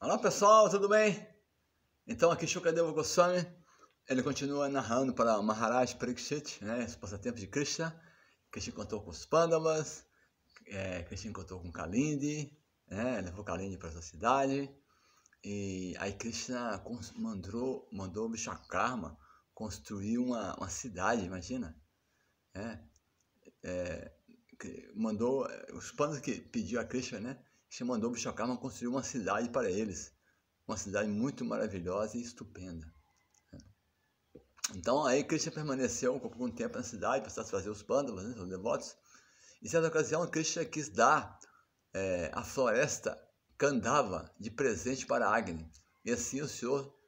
Olá pessoal, tudo bem? Então aqui Shukadeva Goswami, ele continua narrando para Maharaj Parikshit, né, os passatempos de Krishna. Krishna encontrou com os Pandavas, Krishna encontrou com Kalindi, né, levou Kalindi para essa cidade, e aí Krishna mandou Vishwakarma construir uma cidade, imagina, mandou os Pandavas que pediu a Krishna, né? Krishna mandou Vishwakarma construir uma cidade para eles, uma cidade muito maravilhosa e estupenda. Então aí Krishna permaneceu por algum tempo na cidade para satisfazer os Pandavas, né, os devotos. E certa ocasião Krishna quis dar a floresta Kandava de presente para Agni, e assim o Senhor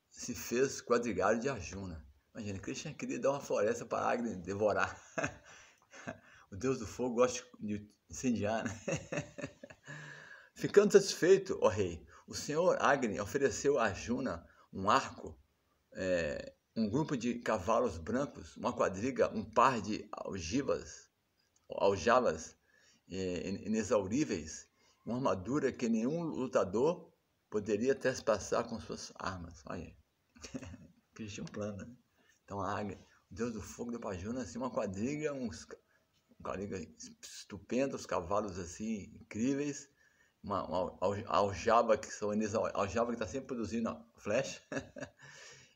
se fez quadrigário de Arjuna. Imagina, Krishna queria dar uma floresta para Agni devorar. O deus do fogo gosta de incendiar, né? Ficando satisfeito, ó rei, o senhor Agni ofereceu a Arjuna um arco, um grupo de cavalos brancos, uma quadriga, um par de aljavas inexauríveis, uma armadura que nenhum lutador poderia trespassar com suas armas. Olha, que tinha um plano, né? Então a Agni, o deus do fogo, deu para Arjuna assim, uma quadriga, estupenda, os cavalos assim incríveis, uma aljava que está sempre produzindo flecha,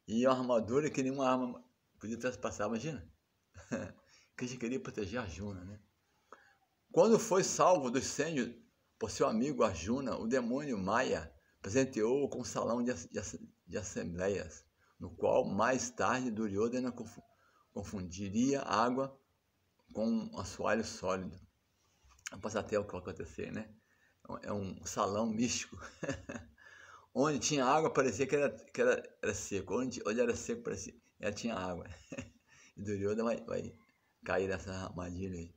e uma armadura que nenhuma arma podia trespassar, imagina. Que a gente queria proteger Arjuna, né? Quando foi salvo do incêndio por seu amigo Arjuna, o demônio Maya presenteou-o com um salão de assembleias, no qual mais tarde Duryodhana confundiria água com um assoalho sólido. É um passatempo que vai acontecer, né? É um salão místico. Onde tinha água parecia que era seco. Onde era seco parecia que tinha água. E Duryodhana vai cair nessa armadilha aí.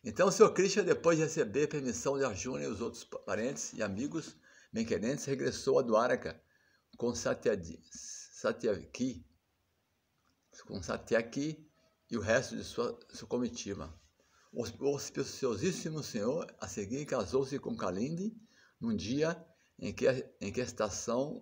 Então o Sr. Krishna, depois de receber permissão de Arjuna e os outros parentes e amigos bem-querentes, regressou a Dwaraka com Satyaki e o resto de sua comitiva. O auspiciosíssimo senhor a seguir casou-se com Kalindi num dia em que a estação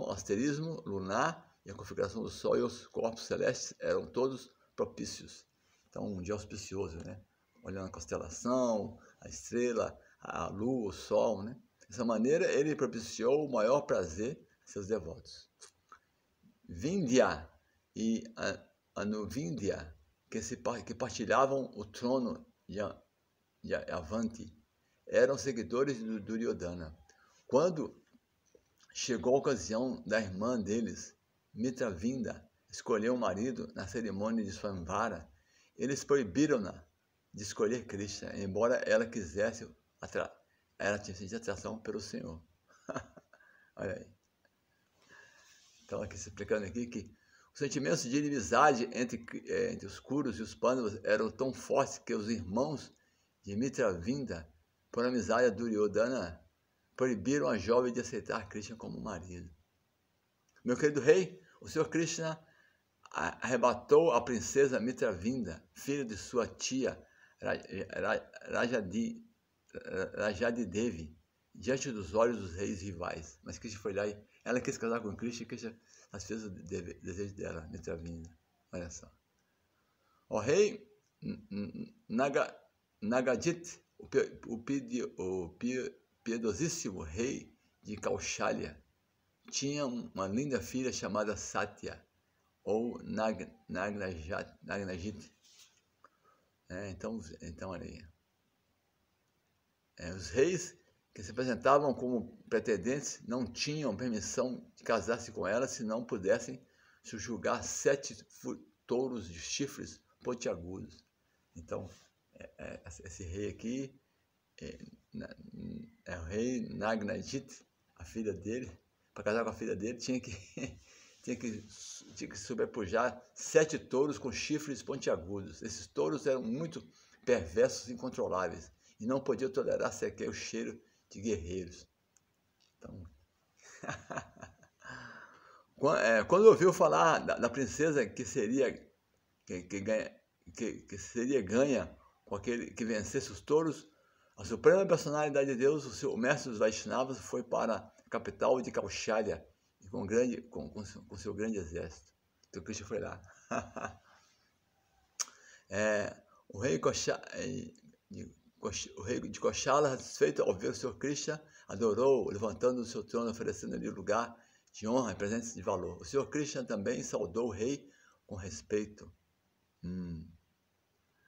asterismo lunar e a configuração do Sol e os corpos celestes eram todos propícios. Então um dia auspicioso, né? Olhando a constelação, a estrela, a lua, o sol, né? Dessa maneira ele propiciou o maior prazer a seus devotos. Vindhya e Anuvindhya, que partilhavam o trono de Avanti, eram seguidores do Duryodhana. Quando chegou a ocasião da irmã deles, Mitravinda, escolher um marido na cerimônia de Swamvara, eles proibiram-na de escolher Krishna, embora ela quisesse ela tinha atração pelo Senhor. Olha aí. Então, aqui se explicando aqui que os sentimentos de inimizade entre os Kurus e os Pandavas eram tão fortes que os irmãos de Mitravinda, por amizade a Duryodhana, proibiram a jovem de aceitar Krishna como marido. Meu querido rei, o Senhor Krishna arrebatou a princesa Mitravinda, filha de sua tia Rajadi Devi, diante dos olhos dos reis rivais. Mas Krishna foi lá e ela quis casar com Krishna, e Krishna satisfez o desejo dela, Mitravinda. Olha só. O rei Nagadjit, o piedosíssimo rei de Kaushalya, tinha uma linda filha chamada Satya, ou Nagnajit. Então olha aí. Os reis que se apresentavam como pretendentes não tinham permissão de casar-se com ela se não pudessem subjugar 7 touros de chifres pontiagudos. Então, esse rei aqui é o rei Nagnajit, a filha dele. Para casar com a filha dele tinha que sobrepujar 7 touros com chifres pontiagudos. Esses touros eram muito perversos e incontroláveis e não podiam tolerar sequer o cheiro de guerreiros. Então, quando ouviu falar da princesa que seria ganha com aquele que vencesse os touros, A suprema personalidade de Deus, o mestre dos Vaishnavas, foi para a capital de Kaushalya com seu grande exército. Então Krishna foi lá. O rei de Koshala, satisfeito ao ver o Senhor Krishna, adorou, levantando do seu trono, oferecendo-lhe lugar de honra e presentes de valor. O Senhor Krishna também saudou o rei com respeito.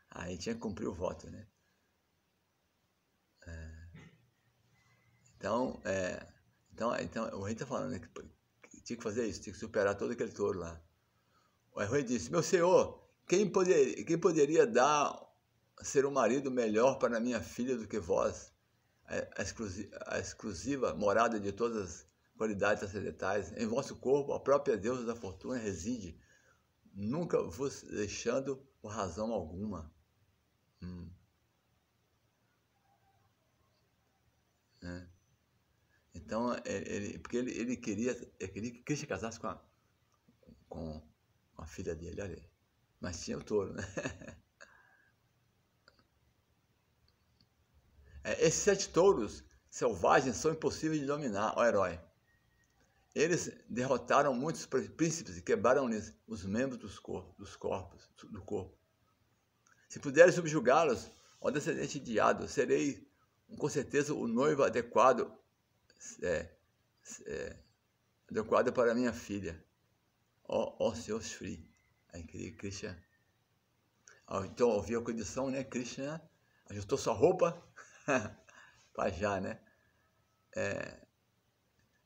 Aí tinha que cumprir o voto, né? Então, o rei está falando, né, que tinha que fazer isso, tinha que superar todo aquele touro lá. O rei disse: meu senhor, quem poderia ser um marido melhor para minha filha do que vós, a exclusiva morada de todas as qualidades acidentais? Em vosso corpo, a própria deusa da fortuna reside, nunca vos deixando por razão alguma. Então, porque ele queria que Krishna casasse com a filha dele, olha aí. Mas tinha o touro, né? Esses 7 touros selvagens são impossíveis de dominar, ó herói. Eles derrotaram muitos príncipes e quebraram-lhes os membros do corpo. Se puderes subjugá-los, ó descendente de Ado, serei com certeza o noivo adequado para minha filha. Ó Senhor Shri. Aí Krishna. Então, ouviu a condição, né? Krishna ajustou sua roupa para já, né?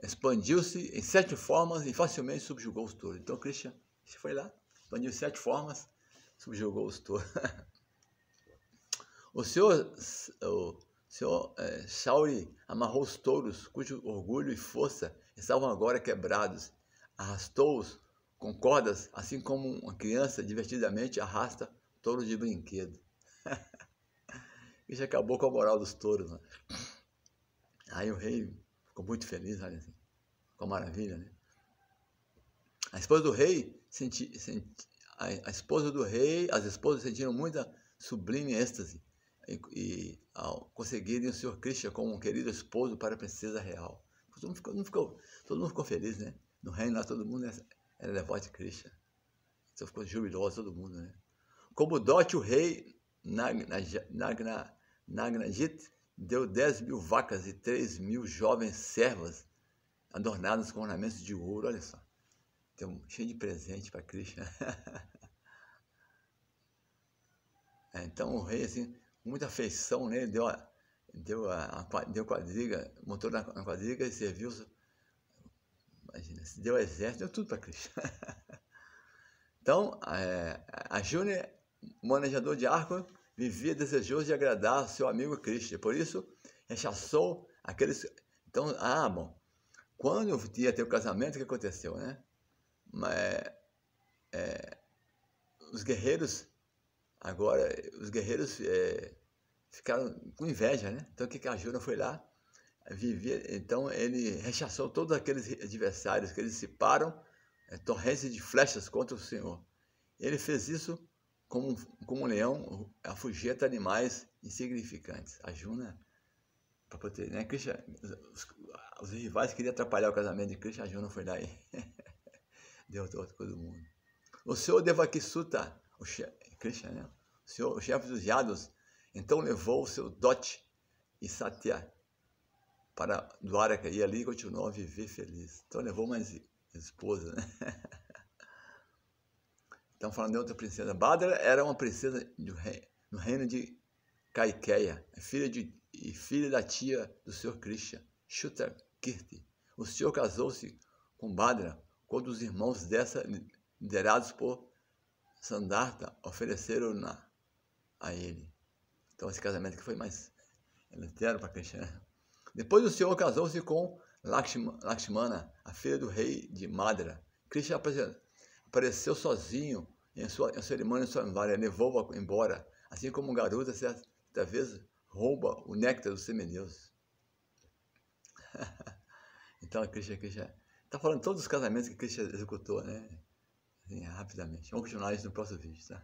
Expandiu-se em 7 formas e facilmente subjugou os touros. Então, Krishna foi lá, expandiu em 7 formas, subjugou os touros. O senhor Shauri amarrou os touros, cujo orgulho e força estavam agora quebrados. Arrastou-os com cordas, assim como uma criança divertidamente arrasta touros de brinquedo. Isso acabou com a moral dos touros, né? Aí o rei ficou muito feliz, olha assim, com a maravilha, né? A esposa do rei as esposas sentiram muita sublime êxtase ao conseguirem o Senhor Krishna como um querido esposo para a princesa real. Todo mundo ficou feliz, né? No reino lá todo mundo era devoto de Krishna. Então ficou jubiloso todo mundo, né? Como dote, o rei Nagnajit deu 10.000 vacas e 3.000 jovens servas adornadas com ornamentos de ouro, olha só. Então, cheio de presente para Krishna. Então o rei, assim, com muita afeição, né, deu quadriga, montou na quadriga e serviu, imagina, deu exército, deu tudo para Krishna. Então, Arjuna, manejador de arco, vivia desejoso de agradar seu amigo Krishna, por isso rechaçou aqueles. Então, bom, quando ia ter o casamento, o que aconteceu, né? Os guerreiros ficaram com inveja, né? Então o que Arjuna foi lá, então ele rechaçou todos aqueles adversários que eles dissiparam torrentes de flechas contra o Senhor. Ele fez isso como um leão afugenta animais insignificantes. Arjuna, para proteger, né? Krishna, os rivais queriam atrapalhar o casamento de Krishna, Arjuna foi lá e deu todo mundo. O Senhor Devakisuta, Krishna, né? O chefe dos Yados, então levou o seu dote e Satya para Dwaraka e ali continuou a viver feliz. Então levou mais esposa, né? Então falando de outra princesa, Badra era uma princesa no reino de Kaikeya, filha da tia do Senhor Krishna, Shutakirti. O Senhor casou-se com Badra quando os irmãos dessa, liderados por Sandarta, ofereceram-na a ele. Então esse casamento que foi mais inteiro para Krishna. Depois o Senhor casou-se com Lakshmana, a filha do rei de Madra. Krishna apareceu sozinho em sua cerimônia Swamvara, levou-a embora, assim como um garoto certa vez rouba o néctar dos semideuses. Então Krishna está falando de todos os casamentos que Krishna executou, né? Assim, rapidamente. Vamos continuar isso no próximo vídeo, tá?